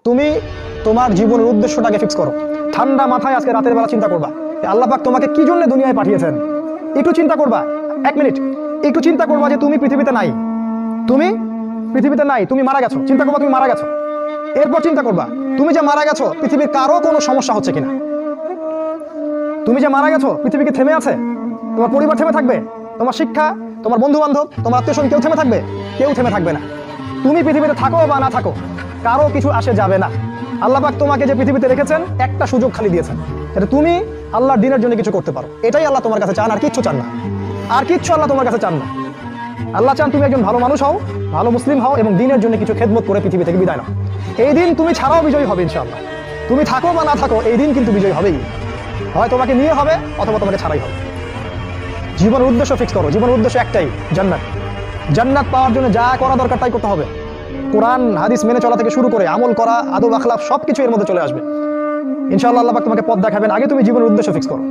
তুমি তোমার জীবনের উদ্দেশ্যটাকে ফিক্স করো। ঠান্ডা মাথায় আজকে রাতের বেলা চিন্তা করবা আল্লাহ পাক তোমাকে কি জন্য দুনিয়ায় পাঠিয়েছেন। একটু চিন্তা করবা, 1 মিনিট একটু চিন্তা করবা যে তুমি পৃথিবীতে নাই, তুমি পৃথিবীতে নাই, তুমি মারা গেছো। চিন্তা করবা তুমি মারা গেছো। এরপর চিন্তা করবা তুমি যে মারা গেছো পৃথিবীর কারো কোনো সমস্যা হচ্ছে কিনা। তুমি যে মারা গেছো পৃথিবী কি থেমে আছে? তোমার পরিবার থেমে থাকবে? তোমার শিক্ষা, তোমার বন্ধু বান্ধব, তোমার আত্মীয়স্বজন কেউ থেমে থাকবে? কেউ থেমে থাকবে না। তুমি পৃথিবীতে থাকো বা না থাকো কারো কিছু আসে যাবে না। আল্লাহ পাক তোমাকে যে পৃথিবীতে রেখেছেন একটা সুযোগ খালি দিয়েছেন, যাতে তুমি আল্লাহর দ্বীনের জন্য কিছু করতে পারো। এটাই আল্লাহ তোমার কাছে চান, আর কিচ্ছু চান না। আর কিচ্ছু আল্লাহ তোমার কাছে চান না। আল্লাহ চান তুমি একজন ভালো মানুষ হও, ভালো মুসলিম হও এবং দ্বীনের জন্য কিছু খেদমত করে পৃথিবী থেকে বিদায় নাও। এই দিন তুমি ছাড়াও বিজয়ী হবে ইনশাআল্লাহ। তুমি থাকো বা না থাকো এই দিন কিন্তু বিজয়ী হবেই। হয় তোমাকে নিয়ে হবে অথবা তোমাকে ছাড়াই হবে। জীবনের উদ্দেশ্য ফিক্স করো। জীবনের উদ্দেশ্য একটাই, জান্নাত। জান্নাত পাওয়ার জন্য যা করা দরকার তাই করতে হবে। কোরআন হাদিস মেনে চলা থেকে শুরু করে আমল করা, আদব আখলাক সবকিছু এর মধ্যে চলে আসবে ইনশাআল্লাহ। আল্লাহ পাক তোমাকে পথ দেখাবেন। আগে তুমি জীবনের উদ্দেশ্য ফিক্স করো।